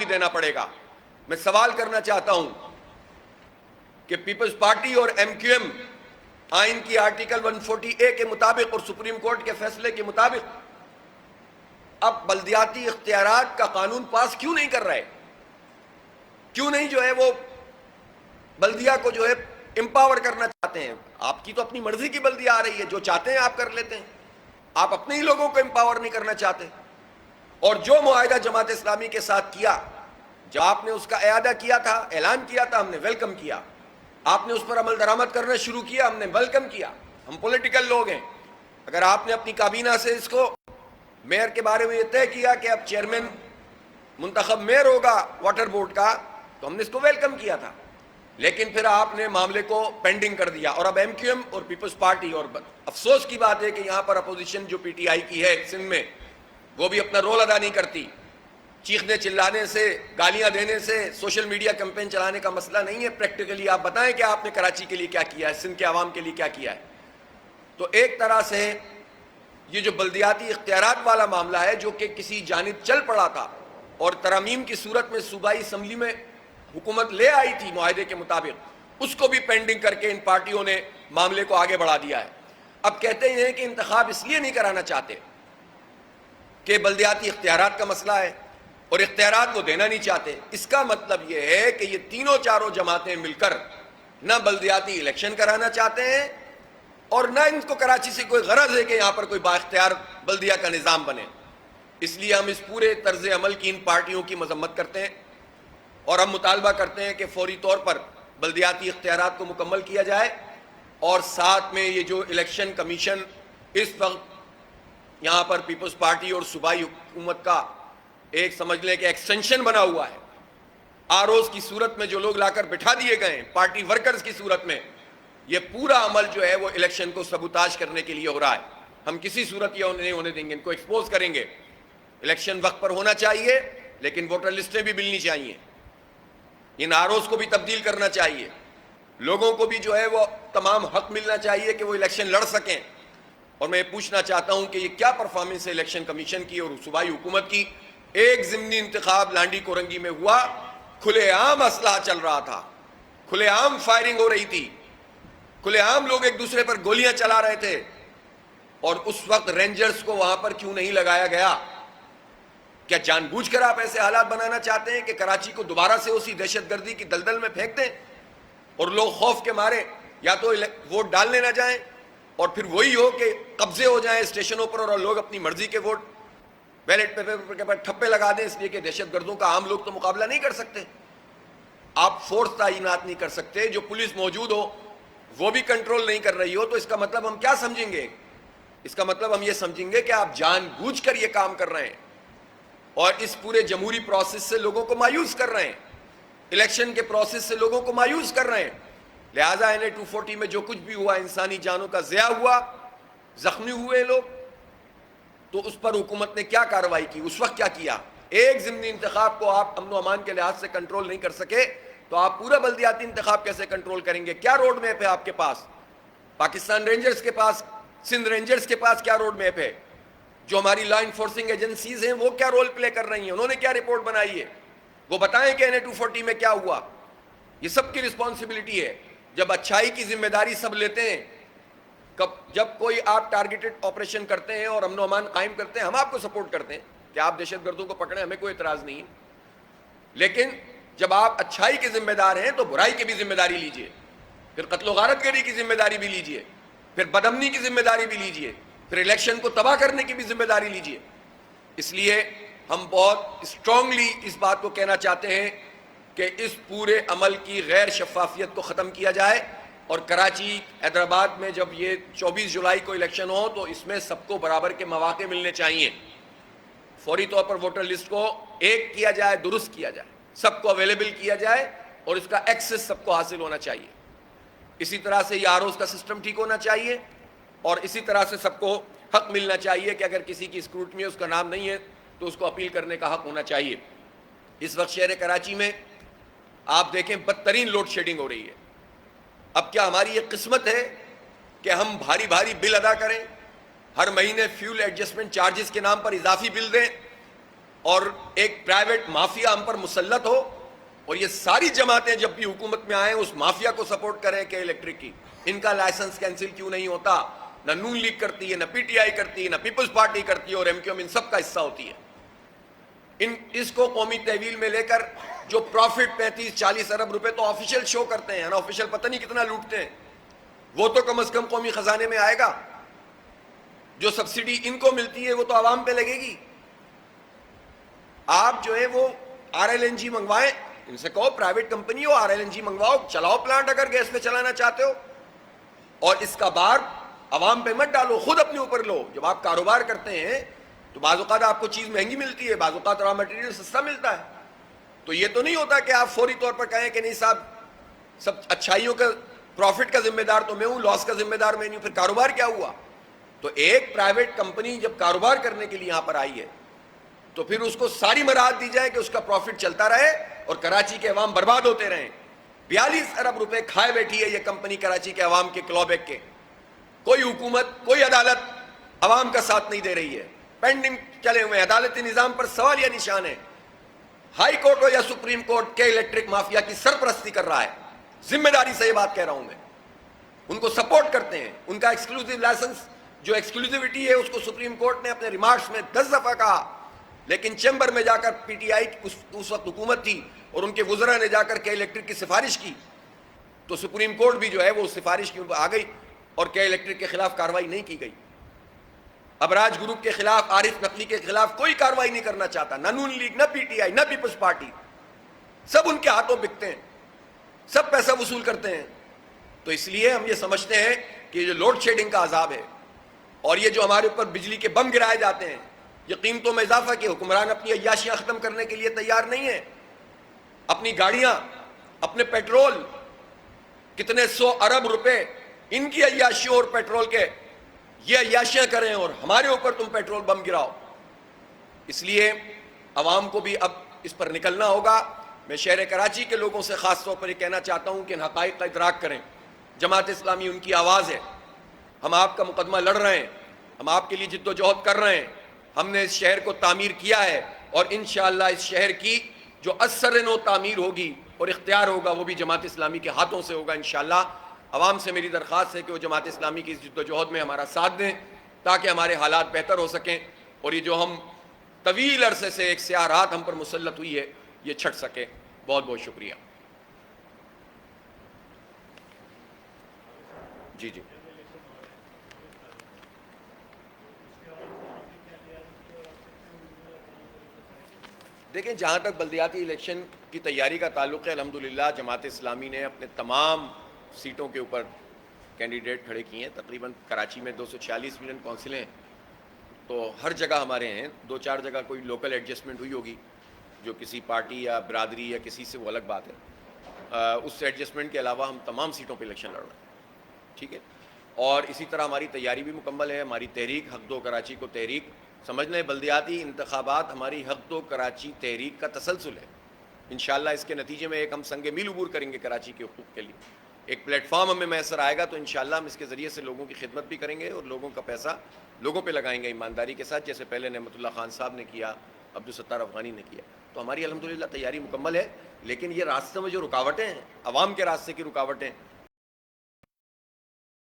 بھی دینا پڑے گا۔ میں سوال کرنا چاہتا ہوں کہ پیپلز پارٹی اور ایم کیو ایم آئین کی آرٹیکل 140A کے مطابق اور سپریم کورٹ کے فیصلے کے مطابق اب بلدیاتی اختیارات کا قانون پاس کیوں نہیں کر رہے؟ کیوں نہیں جو ہے وہ بلدیہ کو جو ہے امپاور کرنا چاہتے ہیں؟ آپ کی تو اپنی مرضی کی بلدیہ آ رہی ہے، جو چاہتے ہیں آپ کر لیتے ہیں، آپ اپنے ہی لوگوں کو امپاور نہیں کرنا چاہتے۔ اور جو معاہدہ جماعت اسلامی کے ساتھ کیا، جب آپ نے اس کا اعادہ کیا تھا، اعلان کیا تھا، ہم نے ویلکم کیا۔ آپ نے اس پر عمل درآمد کرنا شروع کیا، ہم نے ویلکم کیا۔ ہم پولیٹیکل لوگ ہیں۔ اگر آپ نے اپنی کابینہ سے اس کو میئر کے بارے میں یہ طے کیا کہ اب چیئرمین منتخب میئر ہوگا واٹر بورڈ کا، تو ہم نے اس کو ویلکم کیا تھا، لیکن پھر آپ نے معاملے کو پینڈنگ کر دیا۔ اور اب ایم کیو ایم اور پیپلز پارٹی، اور افسوس کی بات ہے کہ یہاں پر اپوزیشن جو پی ٹی آئی کی ہے سندھ میں، وہ بھی اپنا رول ادا نہیں کرتی۔ چیخنے چلانے سے، گالیاں دینے سے، سوشل میڈیا کیمپین چلانے کا مسئلہ نہیں ہے۔ پریکٹیکلی آپ بتائیں کہ آپ نے کراچی کے لیے کیا کیا ہے، سندھ کے عوام کے لیے کیا کیا ہے۔ تو ایک طرح سے یہ جو بلدیاتی اختیارات والا معاملہ ہے، جو کہ کسی جانب چل پڑا تھا اور ترامیم کی صورت میں صوبائی اسمبلی میں حکومت لے آئی تھی معاہدے کے مطابق، اس کو بھی پینڈنگ کر کے ان پارٹیوں نے معاملے کو آگے بڑھا دیا ہے۔ اب کہتے ہیں کہ انتخاب اس لیے نہیں کرانا چاہتے کہ بلدیاتی اختیارات کا مسئلہ ہے اور اختیارات وہ دینا نہیں چاہتے۔ اس کا مطلب یہ ہے کہ یہ تینوں چاروں جماعتیں مل کر نہ بلدیاتی الیکشن کرانا چاہتے ہیں اور نہ ان کو کراچی سے کوئی غرض ہے کہ یہاں پر کوئی بااختیار بلدیہ کا نظام بنے۔ اس لیے ہم اس پورے طرز عمل کی ان پارٹیوں کی مذمت کرتے ہیں اور ہم مطالبہ کرتے ہیں کہ فوری طور پر بلدیاتی اختیارات کو مکمل کیا جائے، اور ساتھ میں یہ جو الیکشن کمیشن اس وقت یہاں پر پیپلز پارٹی اور صوبائی حکومت کا ایک سمجھ لیں کہ ایکسٹینشن بنا ہوا ہے، آر اوز کی صورت میں جو لوگ لا کر بٹھا دیے گئے ہیں پارٹی ورکرز کی صورت میں، یہ پورا عمل جو ہے وہ الیکشن کو سبوتاژ کرنے کے لیے ہو رہا ہے۔ ہم کسی صورت یہ نہیں ہونے دیں گے، ان کو ایکسپوز کریں گے۔ الیکشن وقت پر ہونا چاہیے، لیکن ووٹر لسٹیں بھی ملنی چاہیے، ان آر اوز کو بھی تبدیل کرنا چاہیے، لوگوں کو بھی جو ہے وہ تمام حق ملنا چاہیے کہ وہ الیکشن لڑ سکیں۔ اور میں یہ پوچھنا چاہتا ہوں کہ یہ کیا پرفارمنس ہے الیکشن کمیشن کی اور صوبائی حکومت کی؟ ایک ضمنی انتخاب لانڈی کورنگی میں ہوا، کھلے عام اسلحہ چل رہا تھا، کھلے عام فائرنگ ہو رہی تھی، کھلے عام لوگ ایک دوسرے پر گولیاں چلا رہے تھے، اور اس وقت رینجرز کو وہاں پر کیوں نہیں لگایا گیا؟ کیا جان بوجھ کر آپ ایسے حالات بنانا چاہتے ہیں کہ کراچی کو دوبارہ سے اسی دہشت گردی کی دلدل میں پھینک دیں اور لوگ خوف کے مارے یا تو ووٹ ڈالنے نہ جائیں، اور پھر وہی ہو کہ قبضے ہو جائیں اسٹیشنوں پر اور لوگ اپنی مرضی کے ووٹ بیلٹ پیپر کے پر ٹھپے لگا دیں، اس لیے کہ دہشت گردوں کا عام لوگ تو مقابلہ نہیں کر سکتے۔ آپ فورس تعینات نہیں کر سکتے، جو پولیس موجود ہو وہ بھی کنٹرول نہیں کر رہی ہو، تو اس کا مطلب ہم کیا سمجھیں گے؟ اس کا مطلب ہم یہ سمجھیں گے کہ آپ جان بوجھ کر یہ کام کر رہے ہیں اور اس پورے جمہوری پروسیس سے لوگوں کو مایوس کر رہے ہیں، الیکشن کے پروسیس سے لوگوں کو مایوس کر رہے ہیں۔ لہٰذا NA 240 میں جو کچھ بھی ہوا، انسانی جانوں کا ضیاع ہوا، زخمی ہوئے لوگ، تو اس پر حکومت نے کیا کارروائی کی؟ اس وقت کیا کیا؟ ایک ضمنی انتخاب کو آپ امن و امان کے لحاظ سے کنٹرول نہیں کر سکے تو آپ پورا بلدیاتی انتخاب کیسے کنٹرول کریں گے؟ کیا روڈ میپ ہے آپ کے پاس؟ پاکستان رینجرز کے پاس، سندھ رینجرز کے پاس کیا روڈ میپ ہے؟ جو ہماری لا انفورسنگ ایجنسیز ہیں وہ کیا رول پلے کر رہی ہیں؟ انہوں نے کیا رپورٹ بنائی ہے؟ وہ بتائیں کہ NA 240 میں کیا ہوا۔ یہ سب کی رسپانسبلٹی ہے۔ جب اچھائی کی ذمہ داری سب لیتے ہیں، جب کوئی آپ ٹارگیٹڈ آپریشن کرتے ہیں اور امن و امان قائم کرتے ہیں، ہم آپ کو سپورٹ کرتے ہیں کہ آپ دہشت گردوں کو پکڑیں، ہمیں کوئی اعتراض نہیں ہے، لیکن جب آپ اچھائی کے ذمہ دار ہیں تو برائی کی بھی ذمہ داری لیجئے، پھر قتل و غارت گری کی ذمہ داری بھی لیجئے، پھر بدامنی کی ذمہ داری بھی لیجئے، پھر الیکشن کو تباہ کرنے کی بھی ذمہ داری لیجئے۔ اس لیے ہم بہت اسٹرانگلی اس بات کو کہنا چاہتے ہیں کہ اس پورے عمل کی غیر شفافیت کو ختم کیا جائے، اور کراچی، حیدرآباد میں جب یہ 24 جولائی کو الیکشن ہو تو اس میں سب کو برابر کے مواقع ملنے چاہیے۔ فوری طور پر ووٹر لسٹ کو ایک کیا جائے، درست کیا جائے، سب کو اویلیبل کیا جائے اور اس کا ایکسس سب کو حاصل ہونا چاہیے۔ اسی طرح سے یہ آر اوز کا سسٹم ٹھیک ہونا چاہیے، اور اسی طرح سے سب کو حق ملنا چاہیے کہ اگر کسی کی اسکروٹنی میں اس کا نام نہیں ہے تو اس کو اپیل کرنے کا حق ہونا چاہیے۔ اس وقت شہر کراچی میں آپ دیکھیں بدترین لوڈ شیڈنگ ہو رہی ہے۔ اب کیا ہماری یہ قسمت ہے کہ ہم بھاری بھاری بل ادا کریں، ہر مہینے فیول ایڈجسٹمنٹ چارجز کے نام پر اضافی بل دیں، اور ایک پرائیویٹ مافیا ہم پر مسلط ہو اور یہ ساری جماعتیں جب بھی حکومت میں آئیں اس مافیا کو سپورٹ کریں کہ الیکٹرک کی. ان کا لائسنس کینسل کیوں نہیں ہوتا؟ نہ نون لیگ کرتی ہے، نہ پی ٹی آئی کرتی ہے، نہ پیپلز پارٹی کرتی ہے، اور ایم کیو ایم ان سب کا حصہ ہوتی ہے. اس کو قومی تحویل میں لے کر جو پروفٹ 35-40 ارب روپے تو آفیشیل شو کرتے ہیں نا، آفیشیل پتہ نہیں کتنا لوٹتے ہیں، وہ تو کم از کم قومی خزانے میں آئے گا. جو سبسڈی ان کو ملتی ہے وہ تو عوام پہ لگے گی. آپ جو ہے وہ آر ایل این جی منگوائیں، ان سے کہو پرائیویٹ کمپنی ہو، آر ایل این جی منگواؤ، چلاؤ پلانٹ اگر گیس پہ چلانا چاہتے ہو، اور اس کا بار عوام پہ مت ڈالو، خود اپنے اوپر لو. جب آپ کاروبار کرتے ہیں تو بعض اوقات آپ کو چیز مہنگی ملتی ہے، بعض اوقات را مٹیریل سستا ملتا ہے. تو یہ تو نہیں ہوتا کہ آپ فوری طور پر کہیں کہ نہیں صاحب سب اچھائیوں کا پروفٹ کا ذمہ دار تو میں ہوں، لاس کا ذمہ دار میں نہیں ہوں. پھر کاروبار کیا ہوا؟ تو ایک پرائیویٹ کمپنی جب کاروبار کرنے کے لیے یہاں پر آئی ہے تو پھر اس کو ساری مراحت دی جائے کہ اس کا پروفٹ چلتا رہے اور کراچی کے عوام برباد ہوتے رہیں. 42 ارب روپے کھائے بیٹھی ہے یہ کمپنی کراچی کے عوام کے کلو بیک کے. کوئی حکومت، کوئی عدالت عوام کا ساتھ نہیں دے رہی ہے، پینڈنگ چلے ہوئے. عدالتی نظام پر سوال یا نشان ہے. ہائی کورٹ ہو یا سپریم کورٹ کے الیکٹرک مافیا کی سرپرستی کر رہا ہے. ذمہ داری سے یہ بات کہہ رہا ہوں میں. ان کو سپورٹ کرتے ہیں. ان کا ایکسکلوسیو لائسنس جو ایکسکلوسیوٹی ہے اس کو سپریم کورٹ نے اپنے ریمارکس میں 10 دفعہ کہا، لیکن چیمبر میں جا کر پی ٹی آئی اس وقت حکومت تھی اور ان کے وزراء نے جا کر کے الیکٹرک کی سفارش کی تو سپریم کورٹ بھی جو ہے وہ سفارش کی آ گئی اور کے الیکٹرک کے خلاف کارروائی نہیں کی گئی. ابراج گروپ کے خلاف، عارف نقوی کے خلاف کوئی کارروائی نہیں کرنا چاہتا، نہ نون لیگ، نہ پی ٹی آئی، نہ پیپلز پارٹی. سب ان کے ہاتھوں بکتے ہیں، سب پیسہ وصول کرتے ہیں. تو اس لیے ہم یہ سمجھتے ہیں کہ یہ جو لوڈ شیڈنگ کا عذاب ہے اور یہ جو ہمارے اوپر بجلی کے بم گرائے جاتے ہیں، یہ قیمتوں میں اضافہ کہ حکمران اپنی عیاشیاں ختم کرنے کے لیے تیار نہیں ہیں. اپنی گاڑیاں، اپنے پیٹرول، کتنے 100 ارب روپے ان کی عیاشیوں اور پیٹرول کے یہ عیاشیاں کریں اور ہمارے اوپر تم پیٹرول بم گراؤ. اس لیے عوام کو بھی اب اس پر نکلنا ہوگا. میں شہر کراچی کے لوگوں سے خاص طور پر یہ کہنا چاہتا ہوں کہ ان حقائق کا ادراک کریں. جماعت اسلامی ان کی آواز ہے. ہم آپ کا مقدمہ لڑ رہے ہیں، ہم آپ کے لیے جد و جہد کر رہے ہیں. ہم نے اس شہر کو تعمیر کیا ہے اور انشاءاللہ اس شہر کی جو اثر نو تعمیر ہوگی اور اختیار ہوگا وہ بھی جماعت اسلامی کے ہاتھوں سے ہوگا انشاءاللہ. عوام سے میری درخواست ہے کہ وہ جماعت اسلامی کی اس جد و جہد میں ہمارا ساتھ دیں تاکہ ہمارے حالات بہتر ہو سکیں اور یہ جو ہم طویل عرصے سے ایک سیاہ رات ہم پر مسلط ہوئی ہے یہ چھٹ سکے. بہت بہت شکریہ. جی جی دیکھیں، جہاں تک بلدیاتی الیکشن کی تیاری کا تعلق ہے، الحمدللہ جماعت اسلامی نے اپنے تمام سیٹوں کے اوپر کینڈیڈیٹ کھڑے کیے ہیں. تقریباً کراچی میں 246 ملین کونسلیں ہیں تو ہر جگہ ہمارے ہیں. 2-4 جگہ کوئی لوکل ایڈجسٹمنٹ ہوئی ہوگی جو کسی پارٹی یا برادری یا کسی سے، وہ الگ بات ہے. اس ایڈجسٹمنٹ کے علاوہ ہم تمام سیٹوں پہ الیکشن لڑ رہے ہیں. ٹھیک ہے. اور اسی طرح ہماری تیاری بھی مکمل ہے. ہماری تحریک حق دو کراچی کو تحریک سمجھ لیں، بلدیاتی انتخابات ہماری حق دو کراچی تحریک کا تسلسل ہے. انشاءاللہ اس کے نتیجے میں ایک ہم سنگ میل عبور کریں گے کراچی کے حقوق کے لیے. ایک پلیٹ فارم ہمیں میسر آئے گا تو انشاءاللہ ہم اس کے ذریعے سے لوگوں کی خدمت بھی کریں گے اور لوگوں کا پیسہ لوگوں پہ لگائیں گے ایمانداری کے ساتھ، جیسے پہلے نعمت اللہ خان صاحب نے کیا، عبدالستار افغانی نے کیا. تو ہماری الحمدللہ تیاری مکمل ہے. لیکن یہ راستے میں جو رکاوٹیں ہیں، عوام کے راستے کی رکاوٹیں،